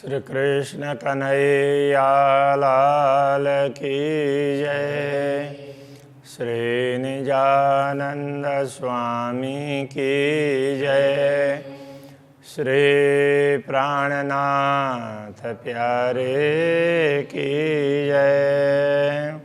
श्री कृष्ण कन्हैया लाल की जय। श्री निजानंद स्वामी की जय। श्री प्राणनाथ प्यारे की जय।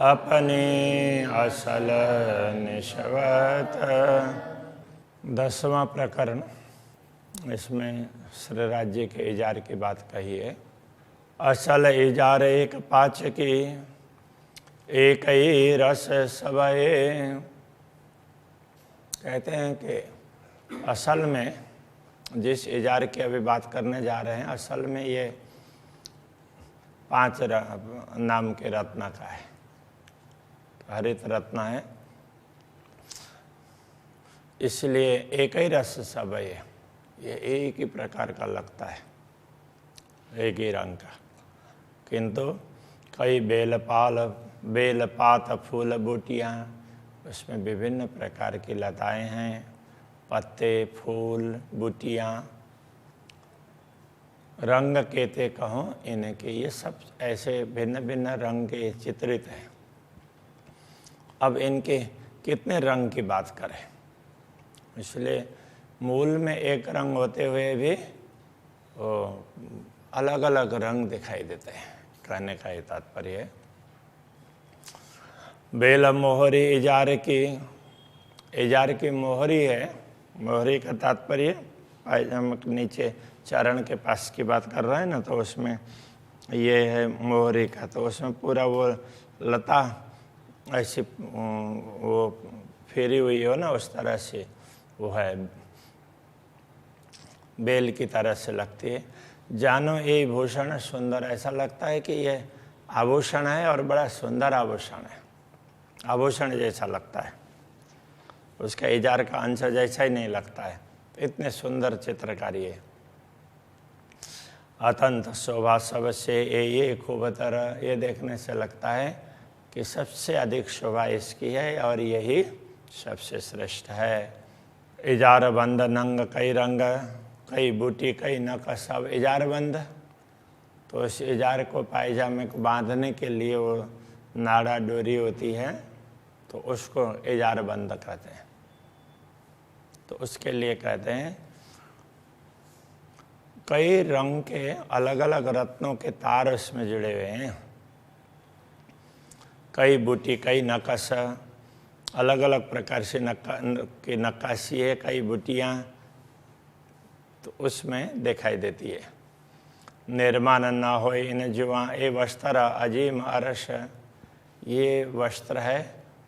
अपनी असल निशवत। 10वां प्रकरण, इसमें श्री राज्य के इजार की बात कही है। असल इजार एक पाच की, एक ही रस सबए। कहते हैं कि असल में जिस इजार की अभी बात करने जा रहे हैं, असल में ये 5 नाम के रत्न का है। हरित रत्न है, इसलिए एक ही रस सब है। ये एक ही प्रकार का लगता है, एक ही रंग का, किंतु कई बेलपात फूल बूटियाँ, उसमें विभिन्न प्रकार की लताएं हैं, पत्ते, फूल, बूटियाँ, रंग कहते कहो इनके, ये सब ऐसे भिन्न भिन्न रंग के चित्रित हैं। अब इनके कितने रंग की बात करें, इसलिए मूल में एक रंग होते हुए भी वो अलग अलग रंग दिखाई देते हैं। कहने का ये तात्पर्य है। बेल मोहरी इजार की मोहरी है। मोहरी का तात्पर्य पायजामा के नीचे चरण के पास की बात कर रहे हैं ना, तो उसमें ये है मोहरी का। तो उसमें पूरा वो लता ऐसी वो फेरी हुई हो ना, उस तरह से वो है, बेल की तरह से लगती है। जानो ये भूषण सुंदर, ऐसा लगता है कि ये आभूषण है और बड़ा सुंदर आभूषण है, आभूषण जैसा लगता है, उसका इजार का अंश जैसा ही नहीं लगता है। इतने सुंदर चित्रकारी है। अतंत शोभा सबसे ये खूबतर, ये देखने से लगता है कि सबसे अधिक शोभा इसकी है और यही सबसे श्रेष्ठ है। इजार बंद नंग कई रंग, कई बूटी कई नक सब इजार बंद। तो उस इजार को पायजामे को बांधने के लिए वो नाड़ा डोरी होती है, तो उसको इजार बंद कहते हैं। तो उसके लिए कहते हैं कई रंग के अलग अलग रत्नों के तार उसमें जुड़े हुए हैं। कई बूटी कई नकश, अलग अलग प्रकार से की नक्काशी है, कई बूटियाँ तो उसमें दिखाई देती है। निर्माण न हो इन जुआ ये वस्त्र अजीम अरस, ये वस्त्र है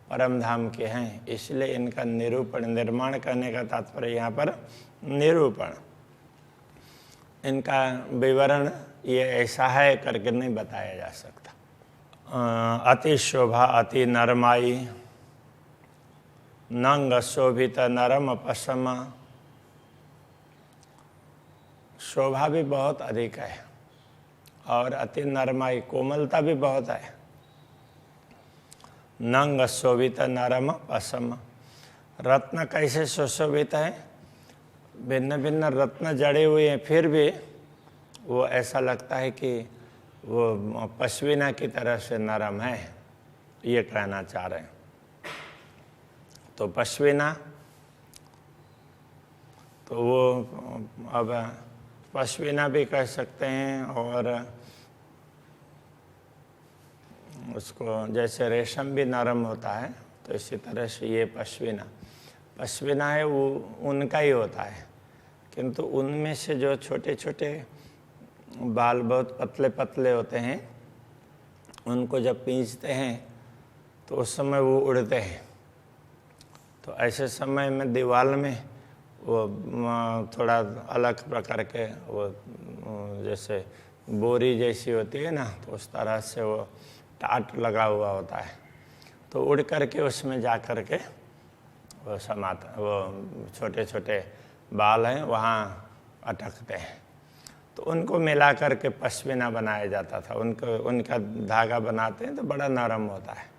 परम धाम के हैं, इसलिए इनका निरूपण, निर्माण करने का तात्पर्य यहाँ पर निरूपण, इनका विवरण ये ऐसा है करके नहीं बताया जा सकता। अति शोभा अति नरमाई, नंग शोभित नरम पसम। शोभा भी बहुत अधिक है और अति नरमाई, कोमलता भी बहुत है। नंग शोभित नरम पसम, रत्न कैसे सुशोभित है, भिन्न भिन्न रत्न जड़े हुए हैं, फिर भी वो ऐसा लगता है कि वो पश्मीना की तरह से नरम है, ये कहना चाह रहे हैं। तो पश्मीना, तो वो अब पश्मीना भी कह सकते हैं, और उसको जैसे रेशम भी नरम होता है, तो इसी तरह से ये पश्मीना है, वो उनका ही होता है, किंतु उनमें से जो छोटे छोटे बाल बहुत पतले पतले होते हैं, उनको जब पींचते हैं तो उस समय वो उड़ते हैं। तो ऐसे समय में दीवार में वो थोड़ा अलग प्रकार के वो जैसे बोरी जैसी होती है ना, तो उस तरह से वो टाट लगा हुआ होता है, तो उड़ करके उसमें जा कर के वो समाता, वो छोटे छोटे बाल हैं वहाँ अटकते हैं, तो उनको मिला करके पश्मीना बनाया जाता था। उनका धागा बनाते हैं तो बड़ा नरम होता है,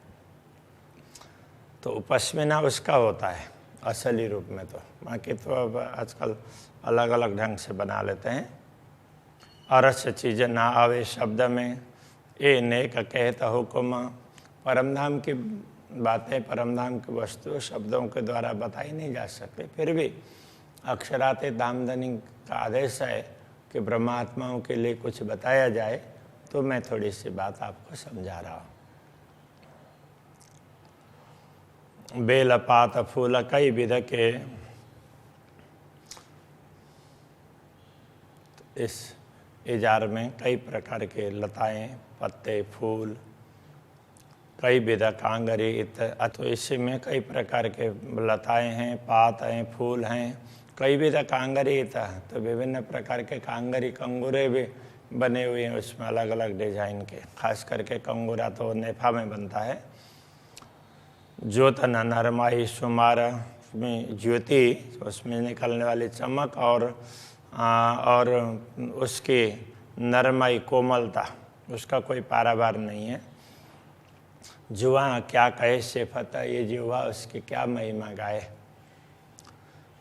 तो पश्मीना उसका होता है असली रूप में। तो बाकी तो अब आजकल अलग अलग ढंग से बना लेते हैं। अरस चीज़ ना आवे शब्द में, ए नेक कहता हुक्म। परमधाम की बातें, परमधाम की वस्तु शब्दों के द्वारा बताई नहीं जा सकती, फिर भी अक्षराते धामधनी का आदेश है कि ब्रह्मात्माओं के लिए कुछ बताया जाए, तो मैं थोड़ी सी बात आपको समझा रहा हूँ। बेल पात फूल कई विध के, इस इजार में कई प्रकार के लताएं, पत्ते, फूल, कई विध कांगरी, तो इसी में कई प्रकार के लताएं हैं, पात हैं, फूल हैं, कई विध कांगरी, तो विभिन्न प्रकार के कांगरी, कंगूरे भी बने हुए हैं उसमें अलग अलग डिजाइन के। खास करके कंगूरा तो नेफा में बनता है। ज्योत नरमाई सुमार, उसमें ज्योति, उसमें निकलने वाली चमक और उसकी नरमाई, कोमलता, उसका कोई पारावार नहीं है। जुआ क्या कहे सिफत, ये जुआ उसकी क्या महिमा गाए।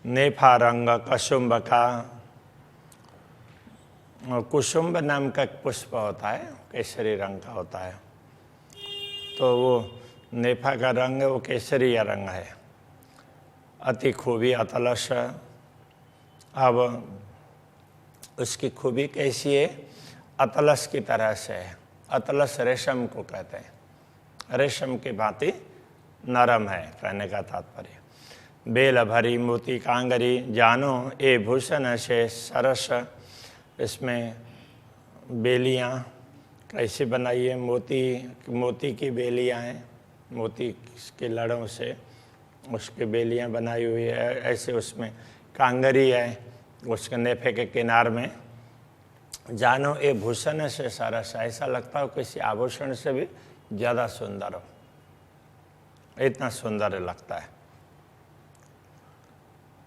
नेफा रंग कुसुम्ब का, कुसुम्ब नाम का पुष्प होता है, केसरी रंग का होता है, तो वो नेफा का रंग वो केसरी रंग है। अति खूबी अतलस, अब उसकी खूबी कैसी है? अतलस की तरह से है। अतलस रेशम को कहते हैं, रेशम की भांति नरम है, कहने का तात्पर्य। बेल भरी मोती कांगरी, जानो ए भूषण से सरस। इसमें बेलियां कैसे बनाई है? मोती की बेलियां हैं, मोती के लड़ों से उसके बेलियां बनाई हुई है। ऐसे उसमें कांगरी है, उसके नेफे के किनार में। जानो ए भूषण से सरस, ऐसा लगता हो किसी आभूषण से भी ज़्यादा सुंदर हो, इतना सुंदर लगता है।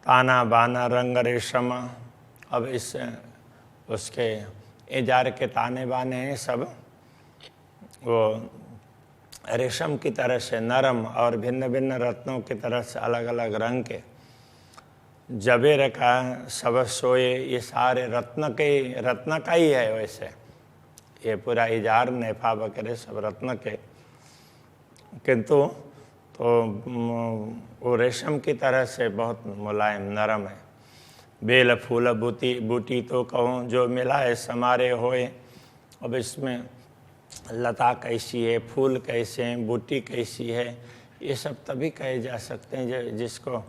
ताना बाना रंग रेशम, अब इस उसके इजार के ताने बाने हैं सब वो रेशम की तरह से नरम और भिन्न भिन्न रत्नों की तरह से अलग अलग रंग के। जबेर का सब सोए, ये सारे रत्न का ही है। वैसे ये पूरा इजार नेफा वगैरह सब रत्न के, किंतु तो वो रेशम की तरह से बहुत मुलायम नरम है। बेल फूल बूटी तो कहूँ, जो मिला है समारे होए। अब इसमें लता कैसी है, फूल कैसे हैं, बूटी कैसी है, ये सब तभी कहे जा सकते हैं जिसको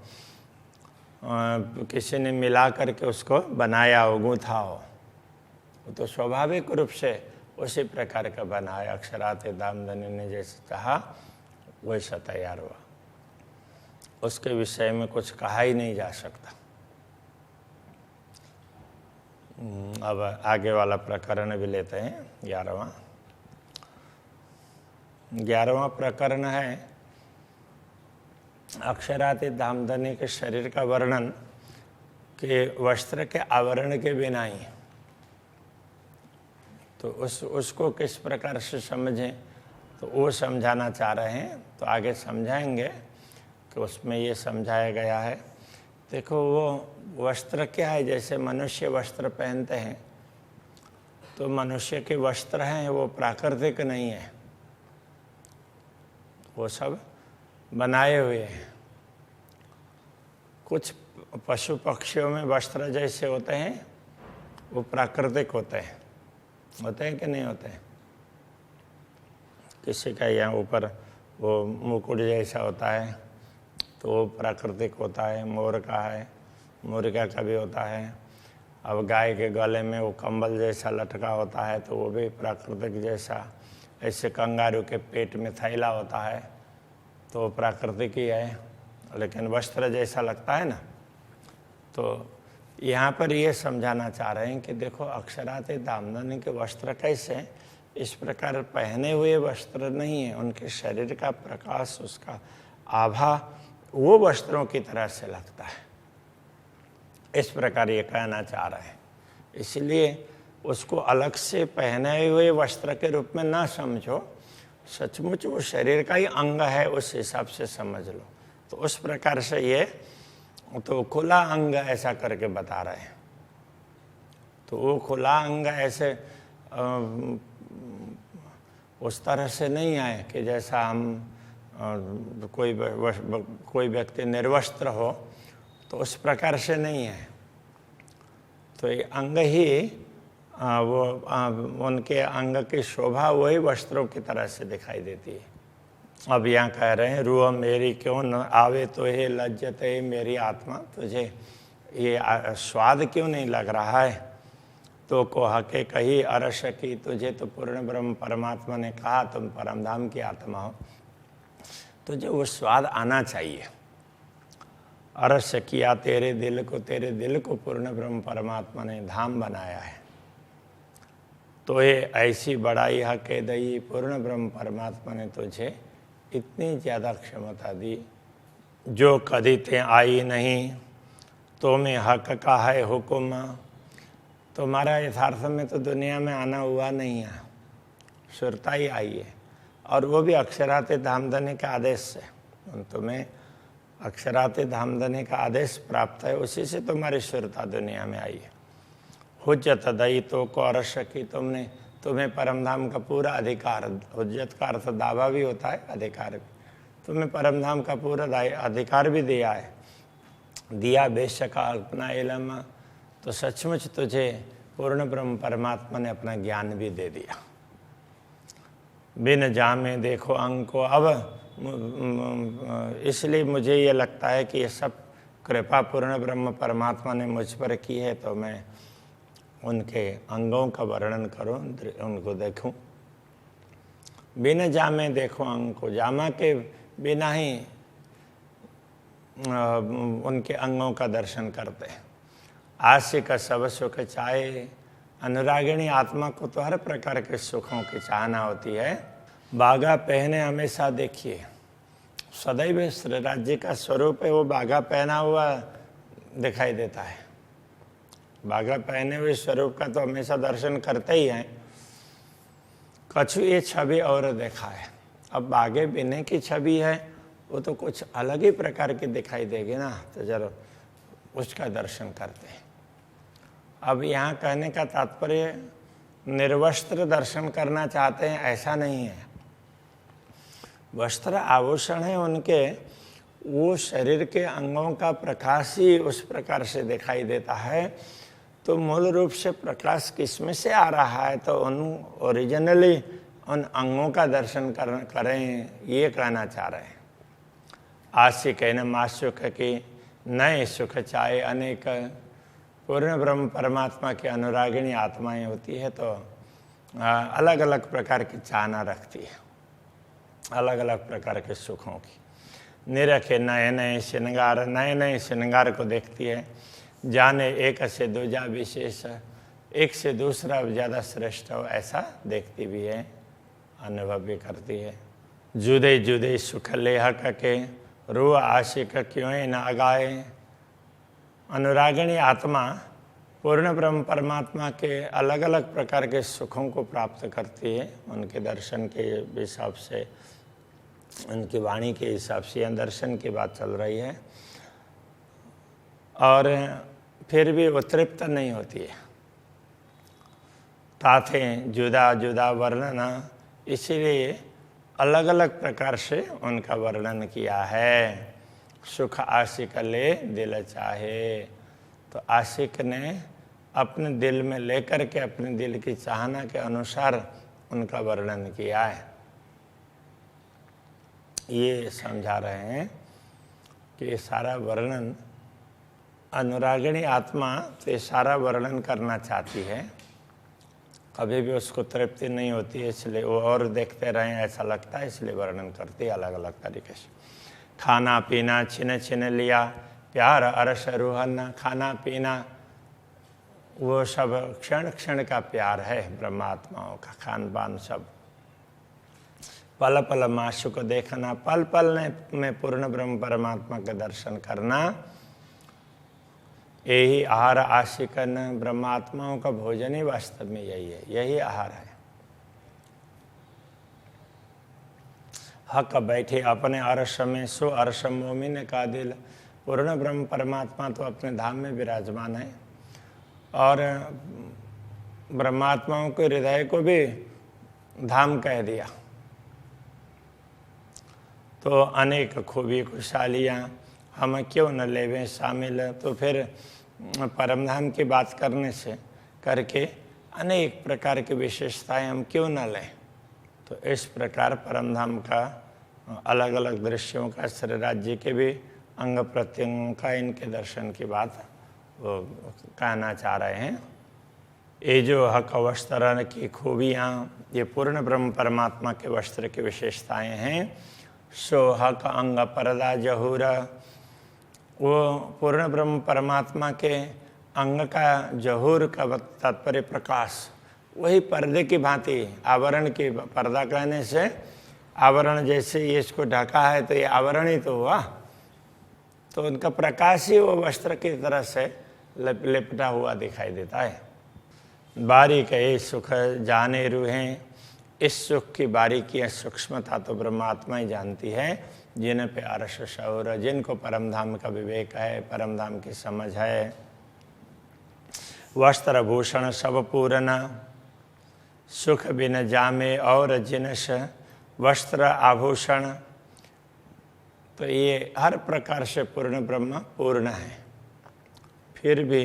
किसी ने मिला करके उसको बनाया हो, गूँथा हो। वो तो स्वाभाविक रूप से उसी प्रकार का बना है। अक्षराते दामधनी ने जैसे चाहा वैसा तैयार हुआ, उसके विषय में कुछ कहा ही नहीं जा सकता। अब आगे वाला प्रकरण भी लेते हैं, 11वां प्रकरण है अक्षराते दामधनी के शरीर का वर्णन के वस्त्र के आवरण के बिना ही। तो उसको किस प्रकार से समझें, तो वो समझाना चाह रहे हैं, तो आगे समझाएंगे कि उसमें ये समझाया गया है। देखो वो वस्त्र क्या है, जैसे मनुष्य वस्त्र पहनते हैं, तो मनुष्य के वस्त्र हैं वो प्राकृतिक नहीं है, वो सब बनाए हुए हैं। कुछ पशु पक्षियों में वस्त्र जैसे होते हैं वो प्राकृतिक होते हैं कि नहीं होते हैं? किसी का यहाँ ऊपर वो मुकुट जैसा होता है तो वो प्राकृतिक होता है, मोर का है, मुर्गा का भी होता है। अब गाय के गले में वो कंबल जैसा लटका होता है तो वो भी प्राकृतिक जैसा। ऐसे कंगारू के पेट में थैला होता है तो वो प्राकृतिक ही है, लेकिन वस्त्र जैसा लगता है ना। तो यहाँ पर ये समझाना चाह रहे हैं कि देखो अक्षराते दामधनी के वस्त्र कैसे, इस प्रकार पहने हुए वस्त्र नहीं है, उनके शरीर का प्रकाश, उसका आभा वो वस्त्रों की तरह से लगता है। इस प्रकार ये कहना चाह रहे हैं। इसलिए उसको अलग से पहने हुए वस्त्र के रूप में ना समझो, सचमुच वो शरीर का ही अंग है, उस हिसाब से समझ लो। तो उस प्रकार से ये तो खुला अंग ऐसा करके बता रहे हैं। तो वो खुला अंग ऐसे उस तरह से नहीं आए कि जैसा हम कोई व्यक्ति निर्वस्त्र हो, तो उस प्रकार से नहीं है। तो ये अंग ही वो उनके अंग की शोभा वही वस्त्रों की तरह से दिखाई देती है। अब यहाँ कह रहे हैं, रूह मेरी क्यों न आवे तो हे लज्जत है मेरी आत्मा, तुझे ये स्वाद क्यों नहीं लग रहा है। तो को हके कही अरस की, तुझे तो पूर्ण ब्रह्म परमात्मा ने कहा तुम परमधाम की आत्मा हो, तुझे वो स्वाद आना चाहिए। अरस किया तेरे दिल को पूर्ण ब्रह्म परमात्मा ने धाम बनाया है। तो ये ऐसी बड़ाई हके दई, पूर्ण ब्रह्म परमात्मा ने तुझे इतनी ज़्यादा क्षमता दी, जो कभी ते आई नहीं तो मैं हक का है हुक्म। तुम्हारा यथार्थ में तो दुनिया में आना हुआ नहीं है, सुरता ही आई है, और वो भी अक्षराते धामधनी के आदेश से। तुम्हें अक्षराते धामधनी का आदेश प्राप्त है, उसी से तुम्हारी सुरता दुनिया में आई है। हुज्जत दई तो को अरस की, तुम्हें परमधाम का पूरा अधिकार, हुज्जत का अर्थ दावा भी होता है, अधिकार भी, तुम्हें परमधाम का पूरा अधिकार भी दिया है। दिया बेशक अपना इल्म, तो सचमुच तुझे पूर्ण ब्रह्म परमात्मा ने अपना ज्ञान भी दे दिया। बिन जामे देखो अंग को, अब इसलिए मुझे ये लगता है कि ये सब कृपा पूर्ण ब्रह्म परमात्मा ने मुझ पर की है, तो मैं उनके अंगों का वर्णन करूं, उनको देखूं। बिन जामे देखो अंग को, जामा के बिना ही उनके अंगों का दर्शन करते हैं। आशिक सब सुख चाहे, अनुरागिणी आत्मा को तो हर प्रकार के सुखों की चाहना होती है। बागा पहने हमेशा देखिए, सदैव श्री राज्य का स्वरूप है, वो बागा पहना हुआ दिखाई देता है। बागा पहने हुए स्वरूप का तो हमेशा दर्शन करते ही हैं। कछु ये छवि और देखा है, अब बागे बिने की छवि है, वो तो कुछ अलग ही प्रकार की दिखाई देगी ना, तो जरा उसका दर्शन करते हैं। अब यहाँ कहने का तात्पर्य निर्वस्त्र दर्शन करना चाहते हैं ऐसा नहीं है। वस्त्र आभूषण है उनके, वो शरीर के अंगों का प्रकाश ही उस प्रकार से दिखाई देता है। तो मूल रूप से प्रकाश किसमें से आ रहा है, तो उन ओरिजिनली उन अंगों का दर्शन करें, ये कहना चाह रहे हैं। आशिक है न माशुक की, नए सुख चाहे अनेक। पूर्ण ब्रह्म परमात्मा की अनुरागिणी आत्माएं होती है, तो अलग अलग प्रकार की चाहना रखती है, अलग अलग प्रकार के सुखों की। निरखे नए नए श्रृंगार, नए नए श्रृंगार को देखती है। जाने एक से दूजा विशेष, एक से दूसरा ज़्यादा श्रेष्ठ हो ऐसा देखती भी है, अनुभव भी करती है। जुदे जुदे सुख लेह के, रूह आशिक क्यों न अगाए। अनुरागिणी आत्मा पूर्ण ब्रह्म परमात्मा के अलग अलग प्रकार के सुखों को प्राप्त करती है, उनके दर्शन के हिसाब से, उनकी वाणी के हिसाब से यह दर्शन की बात चल रही है। और फिर भी वो तृप्त नहीं होती है। ताथे जुदा जुदा वर्णन, इसीलिए अलग अलग प्रकार से उनका वर्णन किया है। सुख आशिक ले दिल चाहे, तो आशिक ने अपने दिल में लेकर के अपने दिल की चाहना के अनुसार उनका वर्णन किया है। ये समझा रहे हैं कि ये सारा वर्णन, अनुरागिणी आत्मा तो ये सारा वर्णन करना चाहती है, कभी भी उसको तृप्ति नहीं होती है, इसलिए वो और देखते रहें ऐसा लगता है, इसलिए वर्णन करती है अलग अलग तरीके से। खाना पीना छिन छिन लिया, प्यार अरस रूहन। खाना पीना वो सब क्षण क्षण का प्यार है ब्रह्मात्माओं का, खान पान सब। पल पल माशु को देखना, पल पल में पूर्ण ब्रह्म परमात्मा के दर्शन करना। यही आहार आशिकन ब्रह्मात्माओं का भोजन ही वास्तव में यही है, यही आहार है। हक बैठे अपने अर्श में सो अर्श मोमिन का दिल। पूर्ण ब्रह्म परमात्मा तो अपने धाम में विराजमान है और ब्रह्मात्माओं के हृदय को भी धाम कह दिया। तो अनेक खूबी खुशहालियाँ हम क्यों न लेवें शामिल। तो फिर परमधाम की बात करके अनेक प्रकार की विशेषताएं हम क्यों न लें। तो इस प्रकार परमधाम का अलग अलग दृश्यों का, श्री राज्य के भी अंग प्रत्यंगों का, इनके दर्शन की बात वो कहना चाह रहे हैं। ये जो हक वस्त्र की खूबियाँ, ये पूर्ण ब्रह्म परमात्मा के वस्त्र की विशेषताएं हैं। सो हक अंग परदा जहूर, वो पूर्ण ब्रह्म परमात्मा के अंग का जहूर का तात्पर्य प्रकाश, वही पर्दे की भांति, आवरण की, पर्दा कहने से आवरण, जैसे ये इसको ढका है तो ये आवरण ही तो हुआ। तो उनका प्रकाश ही वो वस्त्र की तरह से लिपटा हुआ दिखाई देता है। बारीक ये सुख जाने रूहें, इस सुख की बारीकी सूक्ष्मता तो ब्रह्मात्मा ही जानती है। जिन पे अर्श शौर, जिनको परमधाम का विवेक है, परमधाम की समझ है। वस्त्र भूषण सब पूर्ण, सुख बिन जामे और जिनस। वस्त्र आभूषण, तो ये हर प्रकार से पूर्ण ब्रह्म पूर्ण है। फिर भी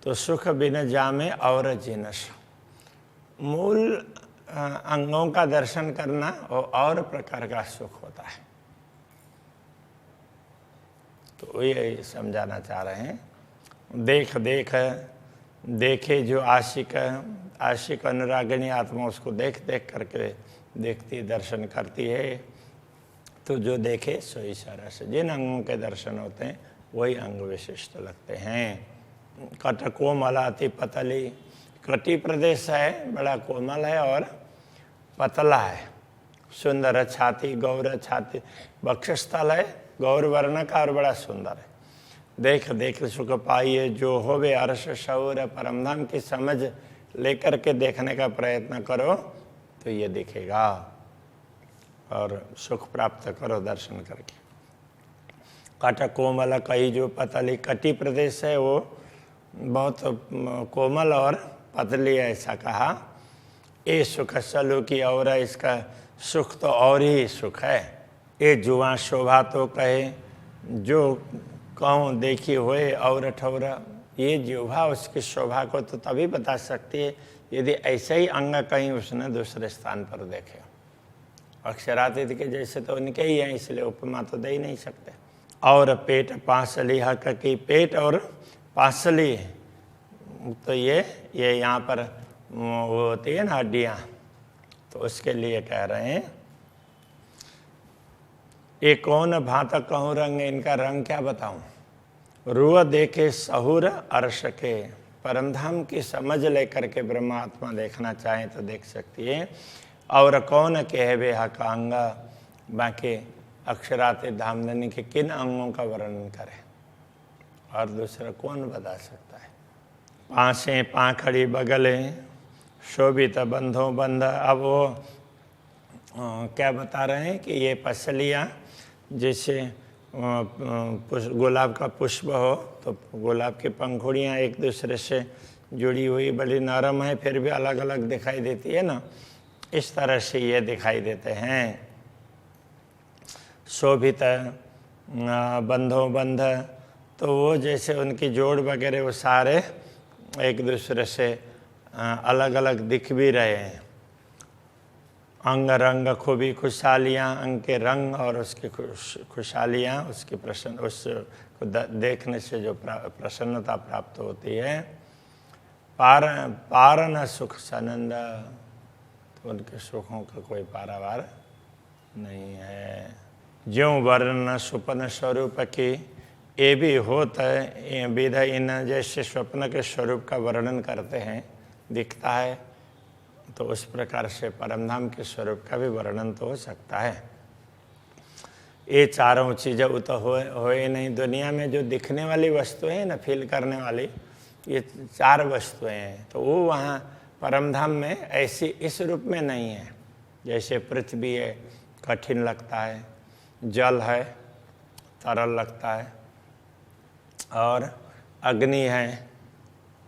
तो सुख बिन जामे और जिनस, मूल अंगों का दर्शन करना और प्रकार का सुख होता है। तो ये समझाना चाह रहे हैं। देखे जो आशिक अनुरागिणी आत्मा उसको देख करके देखती, दर्शन करती है। तो जो देखे सोई सरस, जिन अंगों के दर्शन होते हैं वही अंग विशिष्ट लगते हैं। कट कोमल अति पतली, कटी प्रदेश है, बड़ा कोमल है और पतला है। सुंदर छाती, गौर छाती, वक्षस्थल है गौर वर्ण का और बड़ा सुंदर है। देख सुख पाइए जो होवे अर्श शौर, परमधाम की समझ लेकर के देखने का प्रयत्न करो तो ये दिखेगा और सुख प्राप्त करो दर्शन करके। कट कोमल कही, जो पतली कटी प्रदेश है वो बहुत कोमल और पतली, ऐसा कहा। ये सुख सलू की और, इसका सुख तो और ही सुख है। ये जुआ शोभा तो कहे, जो कहूँ देखी होए और ठौरा। ये जिह्वा उसकी शोभा को तो तभी बता सकती है यदि ऐसे ही अंग कहीं उसने दूसरे स्थान पर देखे। अक्षरातीत के जैसे तो उनके ही हैं, इसलिए उपमा तो दे ही नहीं सकते। और पेट पांसली, हक की पेट और पांसली, तो ये यहाँ पर वो होती है ना हड्डियाँ, तो उसके लिए कह रहे हैं। ये कौन भांत कहूँ रंग, इनका रंग क्या बताऊं। रुआ देखे सहूर अर्श के, परमधाम की समझ लेकर के ब्रह्मात्मा देखना चाहे तो देख सकती है। और कौन कहवे हक अंग, बाकी अक्षराते धामधनी के किन अंगों का वर्णन करे और दूसरा कौन बता सकता है। पाँसें पाखड़ी बगले, शोभित बंधों बंध। अब वो क्या बता रहे हैं कि ये पसलियाँ जैसे गुलाब का पुष्प हो तो गुलाब की पंखुड़ियाँ एक दूसरे से जुड़ी हुई बड़ी नरम है, फिर भी अलग अलग दिखाई देती है ना, इस तरह से ये दिखाई देते हैं। शोभित बंधों बंध, तो वो जैसे उनकी जोड़ वगैरह वो सारे एक दूसरे से अलग अलग दिख भी रहे हैं। अंग रंग खूबी खुशहालियाँ, अंग के रंग और उसकी खुशहालियाँ, उसकी प्रसन्न, उसको देखने से जो प्रसन्नता प्राप्त होती है। पारन सुख सनंद, तो उनके सुखों का कोई पारावार नहीं है। ज्यों वर्ण स्वप्न स्वरूप की, ये भी होता है विध, इन जैसे स्वप्न के स्वरूप का वर्णन करते हैं, दिखता है, तो उस प्रकार से परमधाम के स्वरूप का भी वर्णन तो हो सकता है। ये चारों चीज़ें वो तो हो ही नहीं। दुनिया में जो दिखने वाली वस्तुएं हैं ना, फील करने वाली, ये 4 वस्तुएं हैं, तो वो वहाँ परमधाम में ऐसी इस रूप में नहीं है। जैसे पृथ्वी है, कठिन लगता है, जल है, तरल लगता है, और अग्नि है,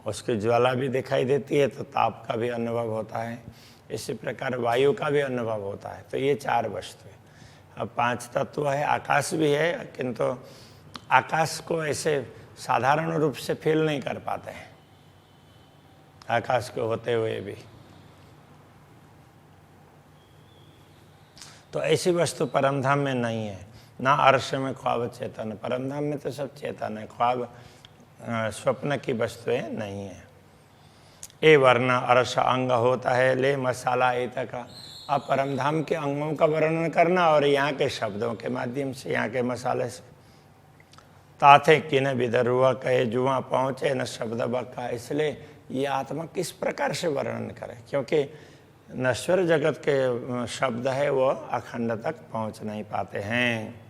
उसकी ज्वाला भी दिखाई देती है तो ताप का भी अनुभव होता है। इसी प्रकार वायु का भी अनुभव होता है। तो ये 4 वस्तु है। अब 5 तत्व है, आकाश भी है, किंतु आकाश को ऐसे साधारण रूप से फील नहीं कर पाते हैं, आकाश के होते हुए भी। तो ऐसी वस्तु परमधाम में नहीं है। ना अर्श में ख्वाब चेतन, परमधाम में तो सब चेतन है, ख्वाब स्वप्न की वस्तुएं नहीं है। ए वर्ण अर्श अंग होता है, ले मसाला इत का। अब परमधाम के अंगों का वर्णन करना और यहाँ के शब्दों के माध्यम से, यहाँ के मसाले से। ताथे किन विदरुआ कहे जुआ पहुँचे न शब्द बका। इसलिए ये आत्मा किस प्रकार से वर्णन करे, क्योंकि नश्वर जगत के शब्द है वो अखंड तक पहुँच नहीं पाते हैं।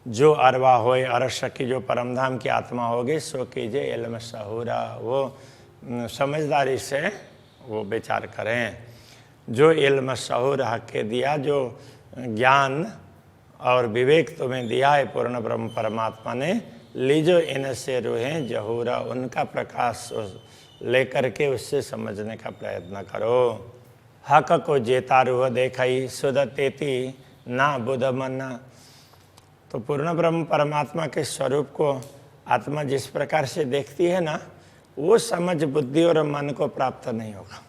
जो अरवा होए अरश की, जो परमधाम की आत्मा होगी, सो कीजिए इल्म सहूरा, वो समझदारी से वो विचार करें। जो इल्म सहूर हक के दिया, जो ज्ञान और विवेक तुम्हें दिया है पूर्ण ब्रह्म परमात्मा ने, लीजो इनसे रूहें जहूरा, उनका प्रकाश लेकर के उससे समझने का प्रयत्न करो। हक को जेता रूह देखई सुध तेती ना बुध मना। तो पूर्ण ब्रह्म परमात्मा के स्वरूप को आत्मा जिस प्रकार से देखती है ना, वो समझ बुद्धि और मन को प्राप्त नहीं होगा।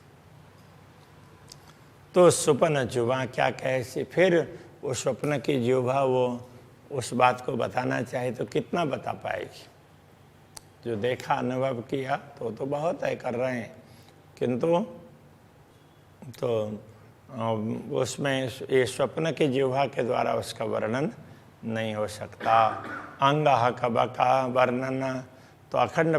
तो स्वप्न जुबा क्या कैसी, फिर वो स्वप्न की जुबा वो उस बात को बताना चाहे तो कितना बता पाएगी। जो देखा अनुभव किया तो बहुत है कर रहे हैं, किंतु तो उसमें ये स्वप्न की जिह्वा के द्वारा उसका वर्णन नहीं हो सकता। अंग हक बका वर्णन, तो अखंड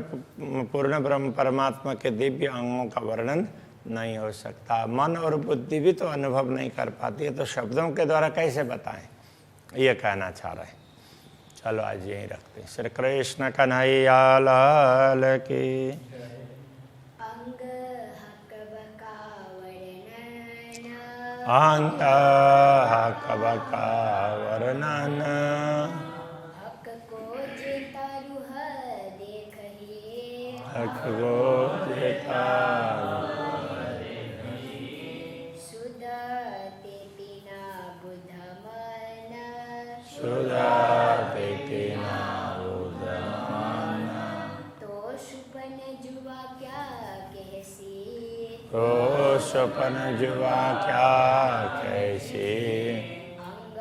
पूर्ण ब्रह्म परमात्मा के दिव्य अंगों का वर्णन नहीं हो सकता। मन और बुद्धि भी तो अनुभव नहीं कर पाती है, तो शब्दों के द्वारा कैसे बताएं, ये कहना चाह रहे हैं। चलो आज यहीं रखते हैं। श्री कृष्ण कन्हैया लाल की। अंग हक बका वर्णन, हक को जेता रूह देखहि, हक को जेता सुध तेती ना बुध मन, सुधा तेती ना बुध मन। तो सुपन जुआ क्या कहसी, तो स्वप्न जुआ क्या कैसी। अंग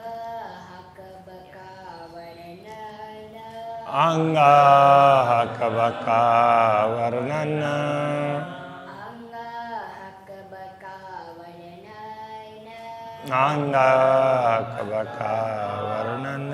हक बका वर्णन, अंग हक बका वर्णन, अंग हक बका वर्णन, अंग हक बका वर्णन।